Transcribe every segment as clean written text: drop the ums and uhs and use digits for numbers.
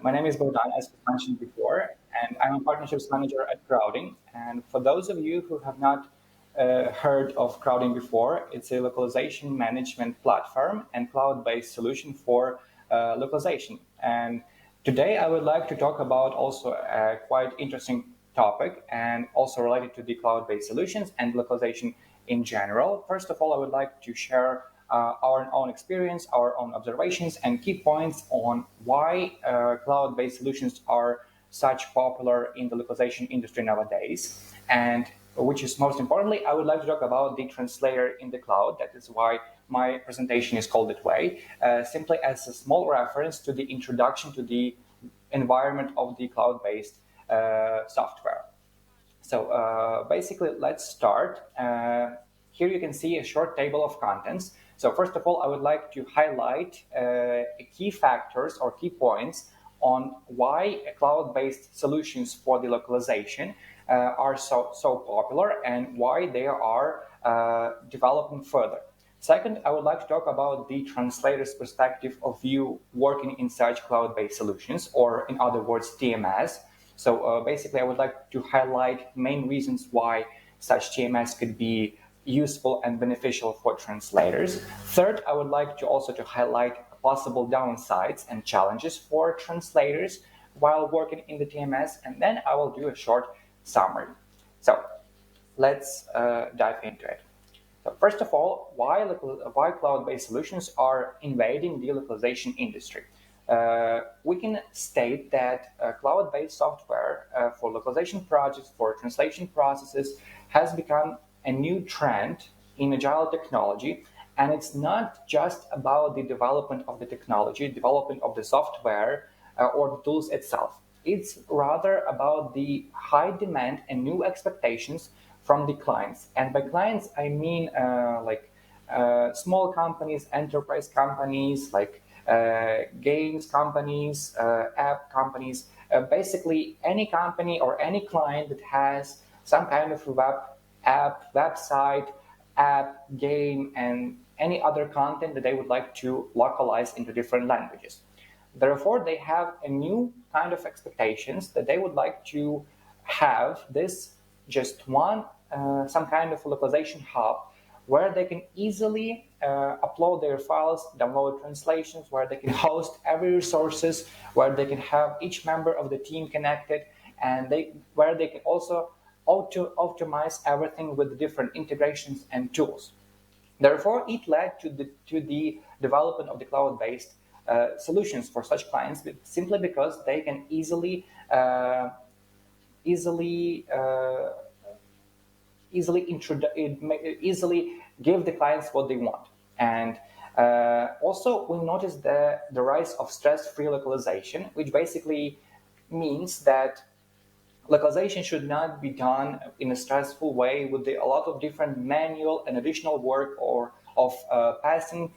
My name is Bogdan, as mentioned before, and I'm a partnerships manager at Crowding. And for those of you who have not heard of Crowding before, it's a localization management platform and cloud-based solution for localization. And today I would like to talk about also a quite interesting topic and also related to the cloud-based solutions and localization in general. First of all, I would like to share our own experience, our own observations, and key points on why cloud-based solutions are such popular in the localization industry nowadays. And which is most importantly, I would like to talk about the translator in the cloud. That is why my presentation is called that way, simply as a small reference to the introduction to the environment of the cloud-based software. So basically, let's start. Here you can see a short table of contents. So first of all, I would like to highlight key factors or key points on why cloud-based solutions for the localization are so popular and why they are developing further. Second, I would like to talk about the translator's perspective of view working in such cloud-based solutions, or in other words, TMS. So basically, I would like to highlight main reasons why such TMS could be useful and beneficial for translators. Third, I would like to also to highlight possible downsides and challenges for translators while working in the TMS, and then I will do a short summary. So let's dive into it. So first of all, why cloud-based solutions are invading the localization industry? We can state that cloud-based software for localization projects, for translation processes, has become a new trend in agile technology. And it's not just about the development of the technology, development of the software or the tools itself. It's rather about the high demand and new expectations from the clients. And by clients, I mean small companies, enterprise companies, like games companies, app companies, basically any company or any client that has some kind of web app, website, app, game, and any other content that they would like to localize into different languages. Therefore, they have a new kind of expectations that they would like to have this just one, some kind of localization hub where they can easily upload their files, download translations, where they can host every resources, where they can have each member of the team connected, and where they can also optimize everything with different integrations and tools. Therefore, it led to the development of the cloud-based solutions for such clients, simply because they can easily give the clients what they want. And also, we noticed the rise of stress-free localization, which basically means that localization should not be done in a stressful way with a lot of different manual and additional work, or of passing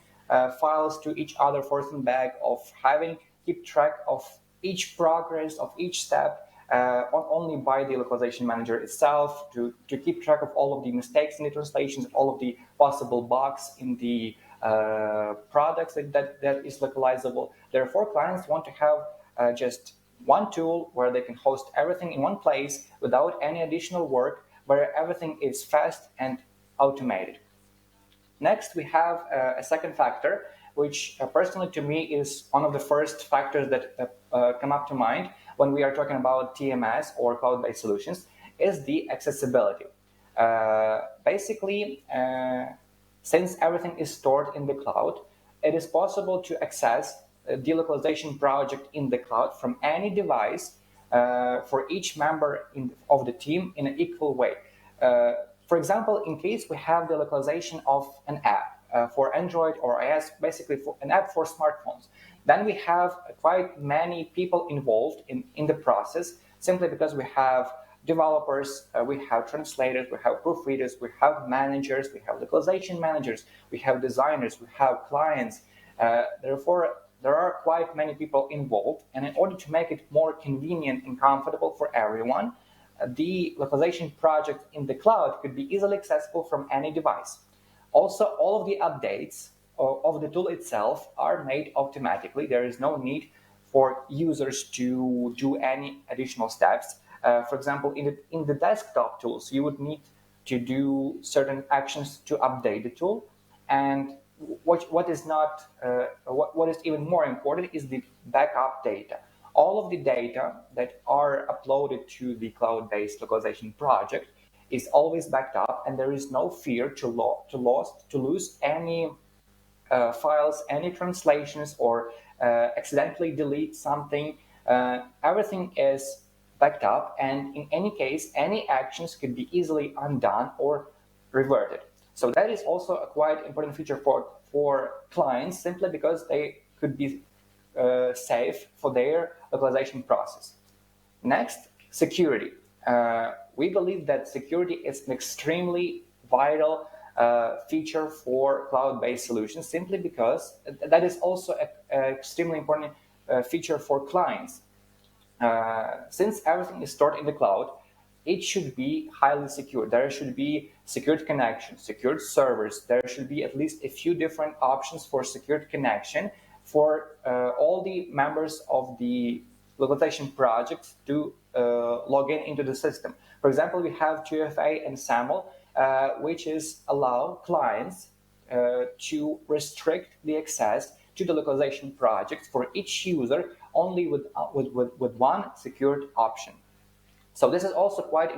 files to each other forth and back, of having keep track of each progress of each step only by the localization manager itself, to keep track of all of the mistakes in the translations, all of the possible bugs in the products that is localizable. Therefore, clients want to have just one tool where they can host everything in one place without any additional work, where everything is fast and automated. Next, we have a second factor, which personally to me is one of the first factors that come up to mind when we are talking about TMS or cloud-based solutions, is the accessibility. Basically, since everything is stored in the cloud, it is possible to access a delocalization project in the cloud from any device for each member of the team in an equal way. For example, in case we have the localization of an app for Android or iOS, basically for an app for smartphones, then we have quite many people involved in the process, simply because we have developers, we have translators, we have proofreaders, we have managers, we have localization managers, we have designers, we have clients. Therefore, there are quite many people involved, and in order to make it more convenient and comfortable for everyone, the localization project in the cloud could be easily accessible from any device. Also, all of the updates of the tool itself are made automatically. There is no need for users to do any additional steps. For example, in the desktop tools, you would need to do certain actions to update the tool. And what is not what is even more important is the backup data. All of the data that are uploaded to the cloud-based localization project is always backed up, and there is no fear to lose any files, any translations, or accidentally delete something. Everything is backed up, and in any case, any actions could be easily undone or reverted. So that is also a quite important feature for clients, simply because they could be safe for their localization process. Next, security. We believe that security is an extremely vital feature for cloud-based solutions, simply because that is also an extremely important feature for clients. Since everything is stored in the cloud, it should be highly secure. There should be secured connections, secured servers. There should be at least a few different options for secured connection for all the members of the localization projects to log into the system. For example, we have 2FA and SAML, which is allow clients to restrict the access to the localization project for each user only with one secured option. So this is also quite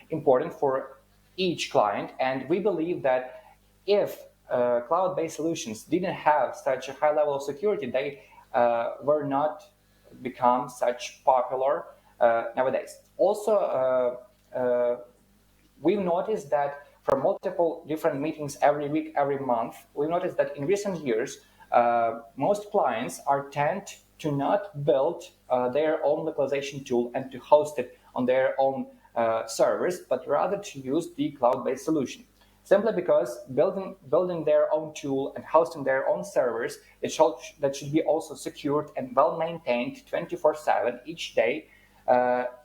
important for each client, and we believe that if cloud-based solutions didn't have such a high level of security, they were not become such popular nowadays. Also, we've noticed that from multiple different meetings every week, every month, we've noticed that in recent years, most clients tend to not build their own localization tool and to host it on their own servers, but rather to use the cloud-based solution. Simply because building their own tool and hosting their own servers, that should be also secured and well maintained 24/7 each day.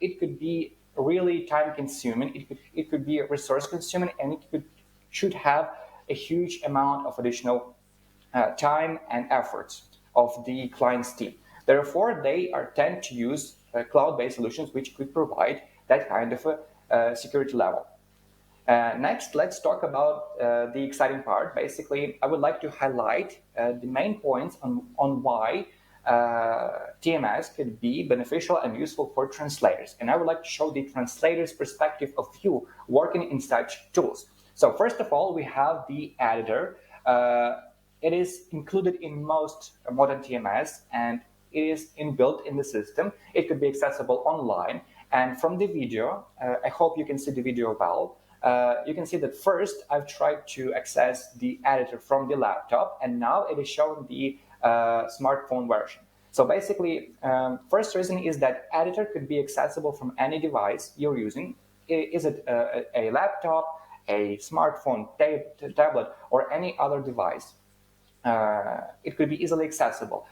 It could be really time consuming. It could be resource consuming, and should have a huge amount of additional time and efforts of the client's team. Therefore, they tend to use cloud-based solutions which could provide that kind of a security level. Next, let's talk about the exciting part. Basically, I would like to highlight the main points on why TMS could be beneficial and useful for translators. And I would like to show the translator's perspective of view working in such tools. So first of all, we have the editor. It is included in most modern TMS, and it is inbuilt in the system. It could be accessible online. And from the video, I hope you can see the video well. You can see that first I've tried to access the editor from the laptop, and now it is showing the smartphone version. So basically, first reason is that editor could be accessible from any device you're using. Is it a laptop, a smartphone, tablet, or any other device? It could be easily accessible.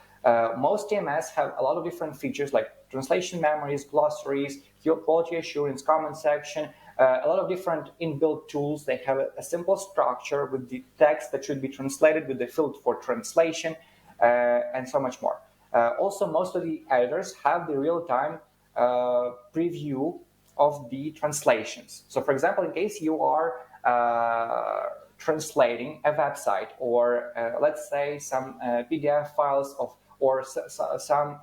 Most TMS have a lot of different features like translation memories, glossaries, quality assurance, comment section, a lot of different inbuilt tools. They have a simple structure with the text that should be translated with the field for translation, and so much more. Also, most of the editors have the real-time preview of the translations. So, for example, in case you are translating a website or let's say some PDF files or some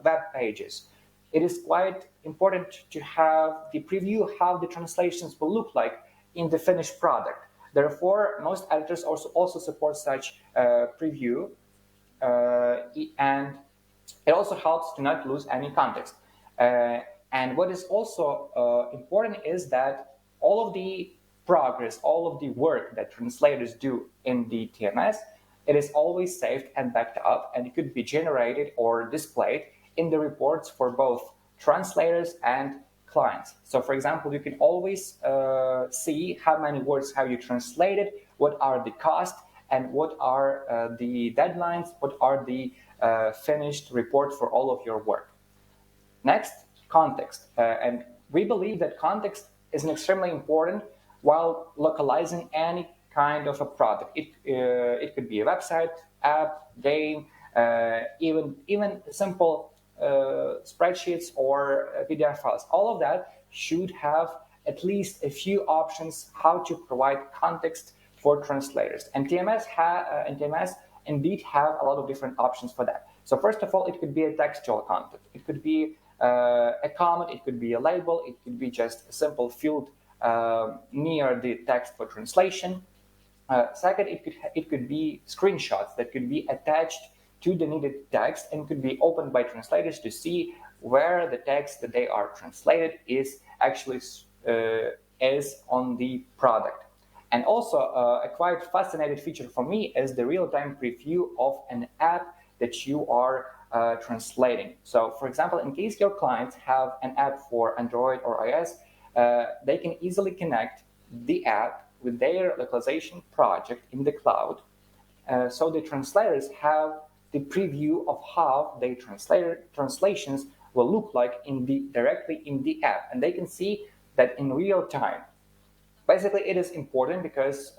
web pages, it is quite important to have the preview how the translations will look like in the finished product. Therefore, most editors also support such preview, and it also helps to not lose any context. And what is also important is that all of the progress, all of the work that translators do in the TMS, it is always saved and backed up, and it could be generated or displayed in the reports for both translators and clients. So, for example, you can always see how many words have you translated, what are the costs, and what are the deadlines, what are the finished reports for all of your work. Next, context. And we believe that context is an extremely important while localizing any kind of a product. It could be a website, app, game, even simple spreadsheets or PDF files. All of that should have at least a few options how to provide context for translators. And TMS indeed have a lot of different options for that. So first of all, it could be a textual content. It could be a comment, it could be a label, it could be just a simple field near the text for translation. Second, it could be screenshots that could be attached to the needed text and could be opened by translators to see where the text that they are translated is actually is on the product. And also a quite fascinating feature for me is the real-time preview of an app that you are translating. So for example, in case your clients have an app for Android or iOS, they can easily connect the app with their localization project in the cloud. So the translators have the preview of how their translations will look like directly in the app, and they can see that in real time. Basically, it is important because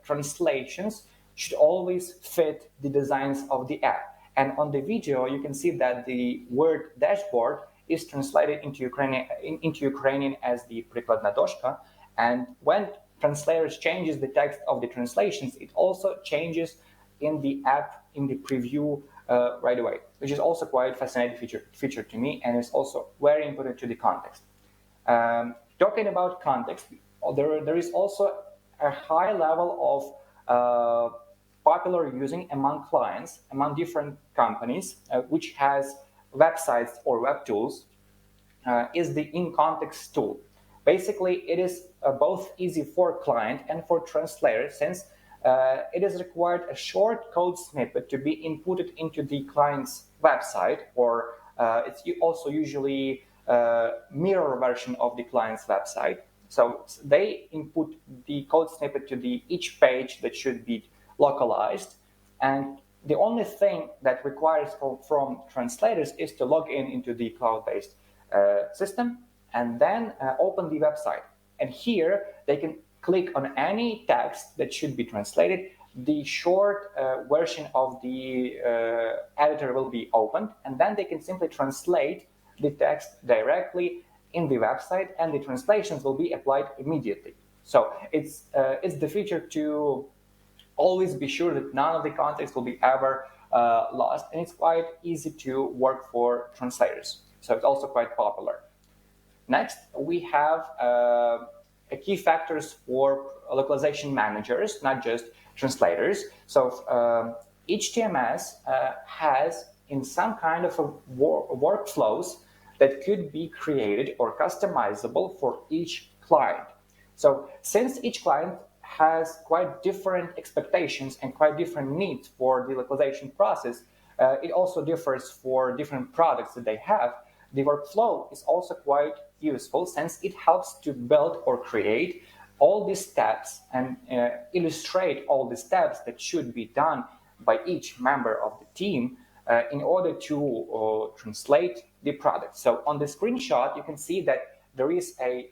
translations should always fit the designs of the app. And on the video, you can see that the word dashboard is translated into Ukrainian as the Prikladna doshka. And when translators changes the text of the translations, it also changes in the app, in the preview right away, which is also quite fascinating feature to me, and is also very important to the context. Talking about context, there is also a high level of popular using among clients, among different companies, which has websites or web tools, is the in-context tool. Basically, it is both easy for client and for translator, since it is required a short code snippet to be inputted into the client's website, or it's also usually a mirror version of the client's website. So they input the code snippet to each page that should be localized, and the only thing that requires from translators is to log into the cloud-based system and then open the website. And here they can click on any text that should be translated. The short version of the editor will be opened, and then they can simply translate the text directly in the website, and the translations will be applied immediately. So it's the feature to always be sure that none of the context will be ever lost, and it's quite easy to work for translators. So it's also quite popular. Next, we have key factors for localization managers, not just translators. So each TMS has in some kind of a workflows that could be created or customizable for each client. So since each client has quite different expectations and quite different needs for the localization process, it also differs for different products that they have. The workflow is also quite useful, since it helps to build or create all these steps and illustrate all the steps that should be done by each member of the team in order to translate the product. So on the screenshot, you can see that there is a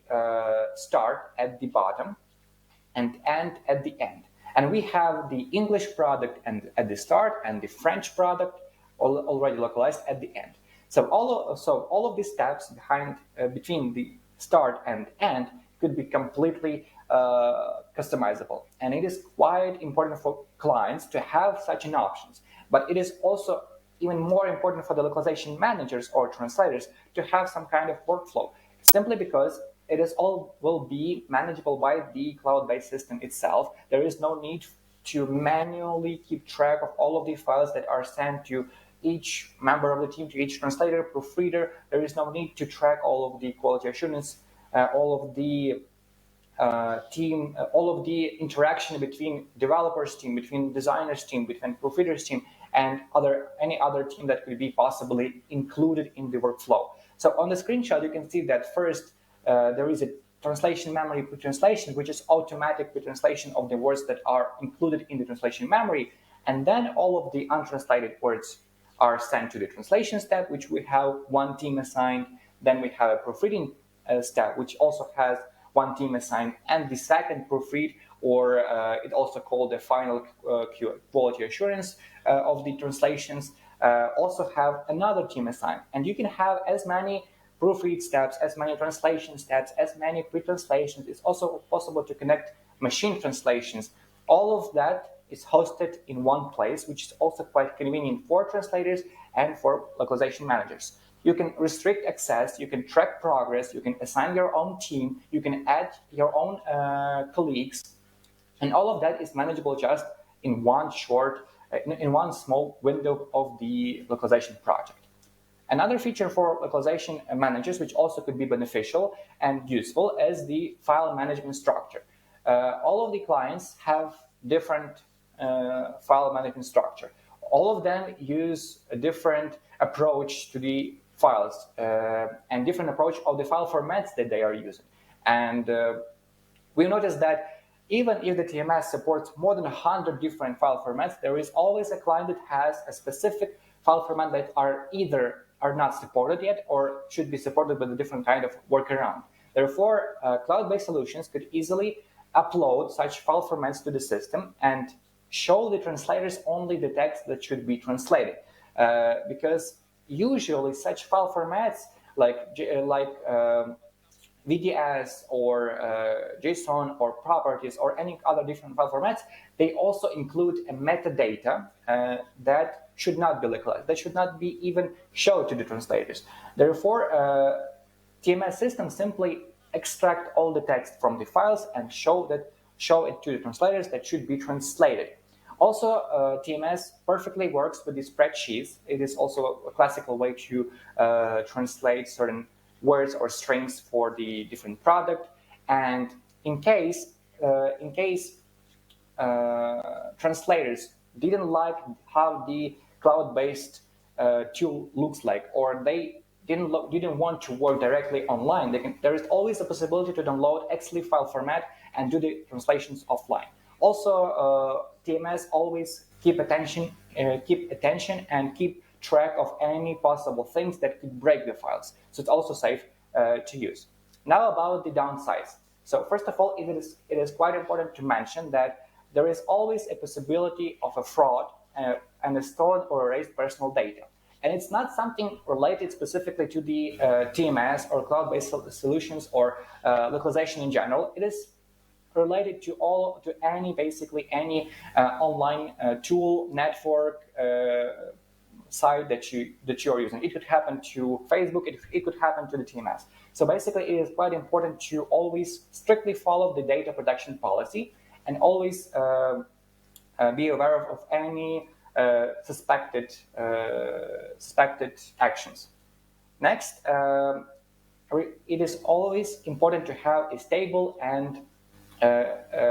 start at the bottom and end at the end. And we have the English product at the start and the French product already localized at the end. So all of these steps between the start and end could be completely customizable. And it is quite important for clients to have such an options. But it is also even more important for the localization managers or translators to have some kind of workflow, simply because it is all will be manageable by the cloud-based system itself. There is no need to manually keep track of all of the files that are sent to each member of the team, to each translator, proofreader. There is no need to track all of the quality assurance, all of the team, all of the interaction between developers team, between designers team, between proofreaders team, and any other team that could be possibly included in the workflow. So on the screenshot, you can see that first there is a translation memory pre-translation, which is automatic pre-translation of the words that are included in the translation memory. And then all of the untranslated words are sent to the translation step, which we have one team assigned. Then we have a proofreading step, which also has one team assigned, and the second proofread, or it also called the final quality assurance of the translations, also have another team assigned. And you can have as many proofread steps, as many translation steps, as many pre-translations. It's also possible to connect machine translations. All of that is hosted in one place, which is also quite convenient for translators and for localization managers. You can restrict access, you can track progress, you can assign your own team, you can add your own colleagues, and all of that is manageable just in in one small window of the localization project. Another feature for localization managers, which also could be beneficial and useful, is the file management structure. All of the clients have different file management structure. All of them use a different approach to the files and different approach of the file formats that they are using. And we noticed that even if the TMS supports more than 100 different file formats, there is always a client that has a specific file format that are not supported yet or should be supported with a different kind of workaround. Therefore, cloud-based solutions could easily upload such file formats to the system and show the translators only the text that should be translated. Because usually such file formats like VDS or JSON or properties or any other different file formats, they also include a metadata that should not be localized, that should not be even shown to the translators. Therefore, TMS systems simply extract all the text from the files and show it to the translators that should be translated. Also, TMS perfectly works with the spreadsheets. It is also a classical way to translate certain words or strings for the different product. And in case translators didn't like how the cloud-based tool looks like, or they didn't want to work directly online, there is always a possibility to download XLIF file format and do the translations offline. Also, TMS always keep attention and keep track of any possible things that could break the files. So it's also safe to use. Now about the downsides. So first of all, it is quite important to mention that there is always a possibility of a fraud and a stored or erased personal data. And it's not something related specifically to the TMS or cloud-based solutions or localization in general. It is related to basically any online tool, network, site that you are using. It could happen to Facebook, it could happen to the TMS. So basically it is quite important to always strictly follow the data protection policy and always be aware of any suspected actions. Next, it is always important to have a stable and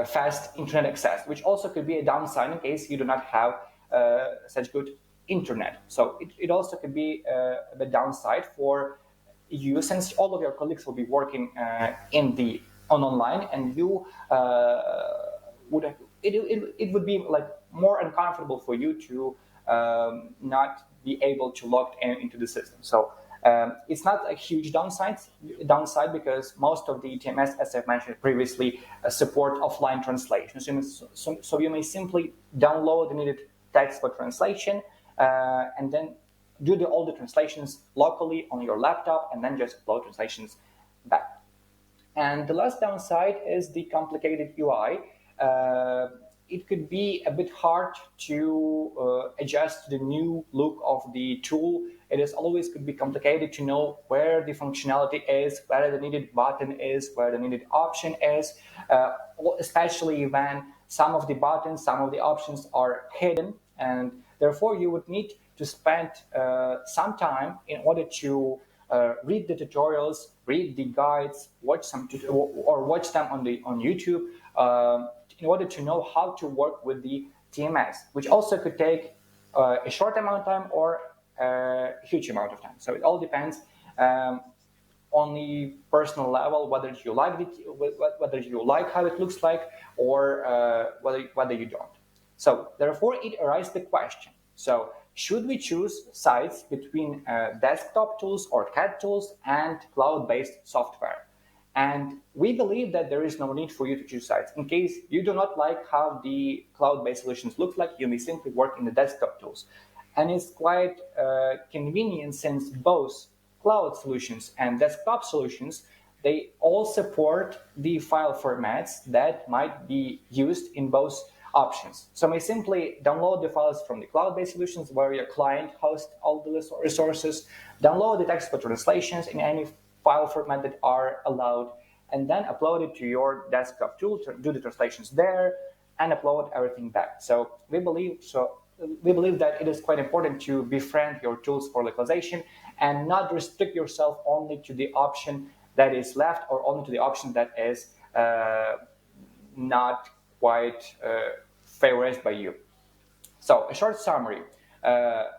fast internet access, which also could be a downside in case you do not have such good internet. So it also could be the downside for you, since all of your colleagues will be working online, and you it would be like more uncomfortable for you to not be able to log into the system. So it's not a huge downside because most of the TMS, as I've mentioned previously, support offline translation. So you may simply download the needed text for translation and then do all the translations locally on your laptop and then just upload translations back. And the last downside is the complicated UI. It could be a bit hard to adjust to the new look of the tool. It is always could be complicated to know where the functionality is, where the needed button is, where the needed option is, especially when some of the buttons, some of the options are hidden, and therefore you would need to spend some time in order to read the tutorials, read the guides, watch them on YouTube, in order to know how to work with the TMS, which also could take a short amount of time or a huge amount of time. So it all depends on the personal level, whether you like how it looks like, or whether you don't. So therefore, it arises the question: so should we choose sites between desktop tools or CAD tools and cloud-based software? And we believe that there is no need for you to choose sites. In case you do not like how the cloud-based solutions look like, you may simply work in the desktop tools. And it's quite convenient since both cloud solutions and desktop solutions, they all support the file formats that might be used in both options. So you may simply download the files from the cloud-based solutions where your client hosts all the resources, download the text for translations in any file format that are allowed, and then upload it to your desktop tool to do the translations there and upload everything back. So we believe that it is quite important to befriend your tools for localization and not restrict yourself only to the option that is left or only to the option that is not quite favored by you. So a short summary.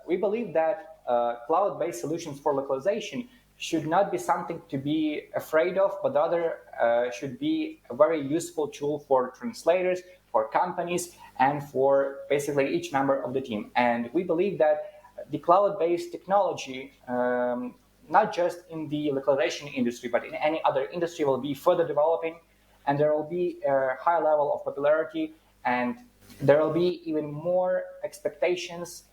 We believe that cloud-based solutions for localization should not be something to be afraid of, but rather should be a very useful tool for translators, for companies, and for basically each member of the team. And we believe that the cloud-based technology, not just in the localization industry, but in any other industry, will be further developing, and there will be a high level of popularity, and there will be even more expectations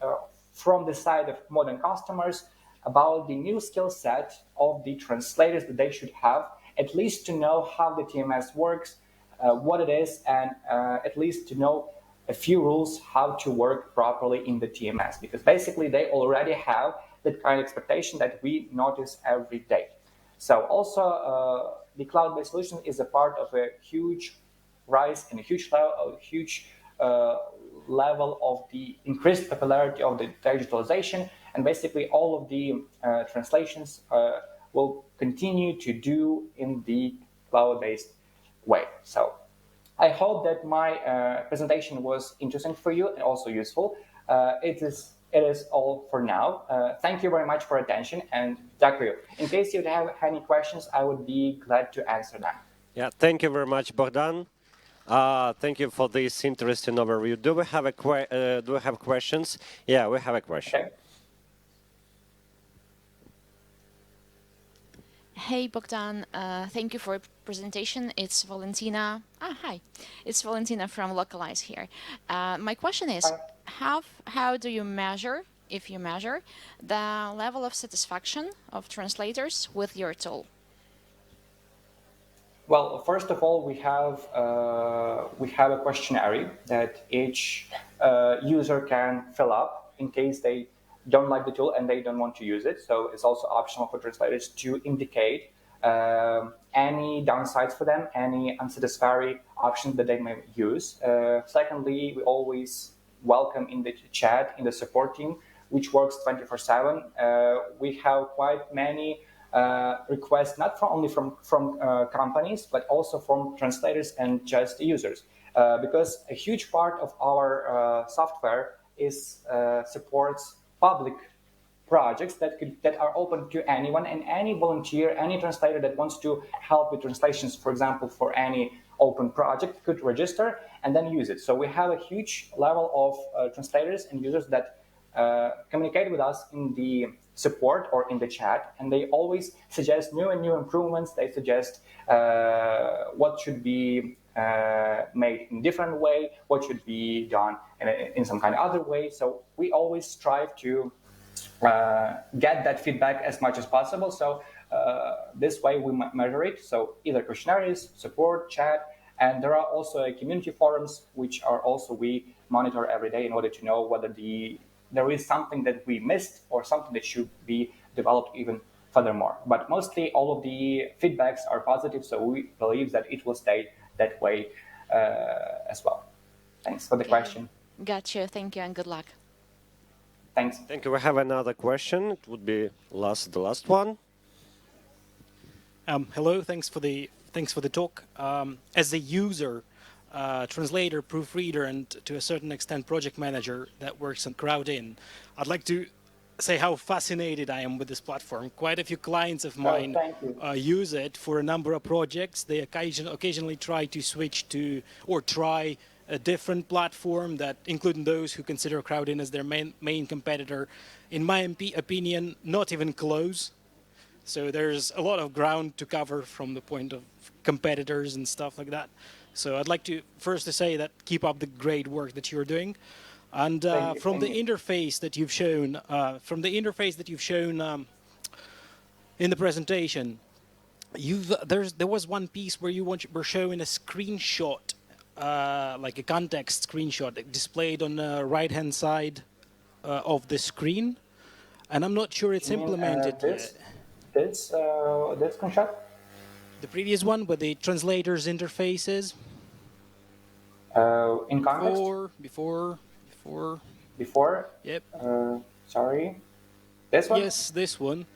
from the side of modern customers about the new skill set of the translators that they should have, at least to know how the TMS works, what it is, and at least to know a few rules how to work properly in the TMS, because basically they already have that kind of expectation that we notice every day. So also the cloud-based solution is a part of a huge rise and a huge level of the increased popularity of the digitalization, and basically all of the translations will continue to do in the cloud-based way. So I hope that my presentation was interesting for you and also useful. It is all for now. Thank you very much for attention, and дякую. In case you have any questions, I would be glad to answer them. Yeah, thank you very much, Bogdan. Thank you for this interesting overview. Do we have questions? Yeah, we have a question. Okay. Hey, Bogdan. Thank you for your presentation. It's Valentina. Hi. It's Valentina from Localize here. My question is, how do you measure, if you measure, the level of satisfaction of translators with your tool? Well, first of all, we have a questionnaire that each user can fill up in case they don't like the tool and they don't want to use it. So it's also optional for translators to indicate any downsides for them, any unsatisfactory options that they may use. Secondly, we always welcome in the chat, in the support team, which works 24/7. We have quite many requests, not only from companies, but also from translators and just users. Because a huge part of our software supports public projects that are open to anyone, and any volunteer, any translator that wants to help with translations, for example, for any open project, could register and then use it. So we have a huge level of translators and users that communicate with us in the support or in the chat, and they always suggest new improvements. They suggest what should be made in a different way, what should be done in some kind of other way. So we always strive to get that feedback as much as possible. So this way we measure it. So either questionnaires, support, chat, and there are also community forums, which are also we monitor every day in order to know whether there is something that we missed or something that should be developed even furthermore. But mostly all of the feedbacks are positive, so we believe that it will stay that way as well. Thanks for the question. Gotcha. Thank you and good luck. Thanks. Thank you. We have another question. It would be the last one. Hello. Thanks for the talk. As a user, translator, proofreader, and to a certain extent project manager that works on Crowdin, I'd like to say how fascinated I am with this platform. Quite a few clients of mine use it for a number of projects. They occasionally try to switch to or try a different platform, that including those who consider Crowdin as their main competitor. In my opinion, not even close. So there's a lot of ground to cover from the point of competitors and stuff like that. So I'd like to first say that keep up the great work that you're doing. And Thank you, from the thank you. interface that you've shown, in the presentation, there was one piece where you were showing a screenshot, like a context screenshot displayed on the right-hand side of the screen, and I'm not sure it's You mean implemented yet. this screenshot? The previous one with the translators interfaces. In context? Before. Yep. Yep. Sorry. This one? Yes, this one.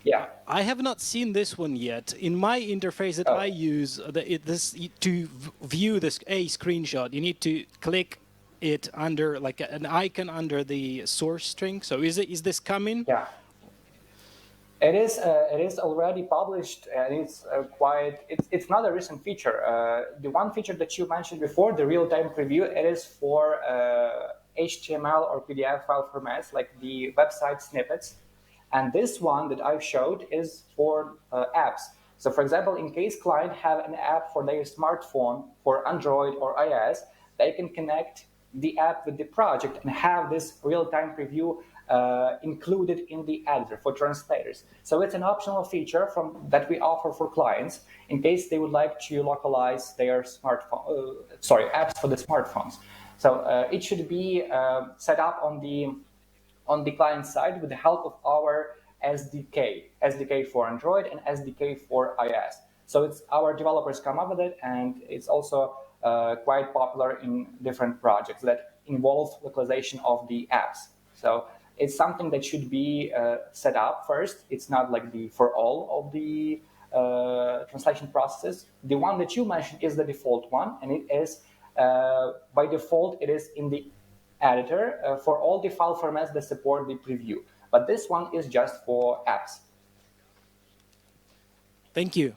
Yeah. I have not seen this one yet. In my interface that I use, to view this screenshot, you need to click it under like an icon under the source string. So is this coming? Yeah. It is already published, and it's not a recent feature. The one feature that you mentioned before, the real-time preview, it is for HTML or PDF file formats like the website snippets. And this one that I've showed is for apps. So for example, in case client have an app for their smartphone for Android or iOS, they can connect the app with the project and have this real-time preview included in the editor for translators. So it's an optional feature that we offer for clients in case they would like to localize their apps for the smartphones. So it should be set up on the client side with the help of our SDK for Android and SDK for iOS. So it's our developers come up with it, and it's also quite popular in different projects that involve localization of the apps. So it's something that should be set up first. It's not like for all of the translation processes. The one that you mentioned is the default one, and it is by default it is in the editor for all the file formats that support the preview. But this one is just for apps. Thank you.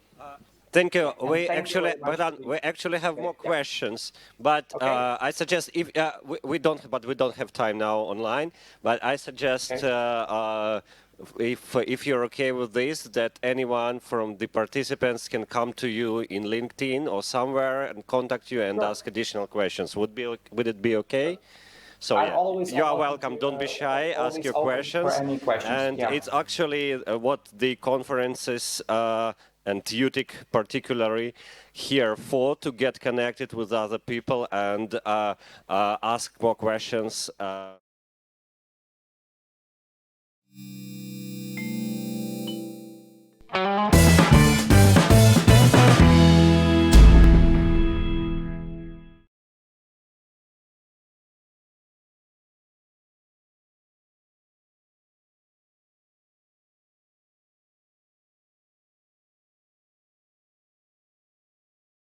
Thank you. We Bogdan, actually have more questions, but Okay. I suggest if we don't have time now online. But I suggest if you're okay with this, that anyone from the participants can come to you in LinkedIn or somewhere and contact you and ask additional questions. Would it be okay? So I'm yeah, always you are open welcome. to, Don't be shy. Ask always your open questions. for any questions. And Yeah. it's actually what the conferences and UTIC particularly here for, to get connected with other people and ask more questions.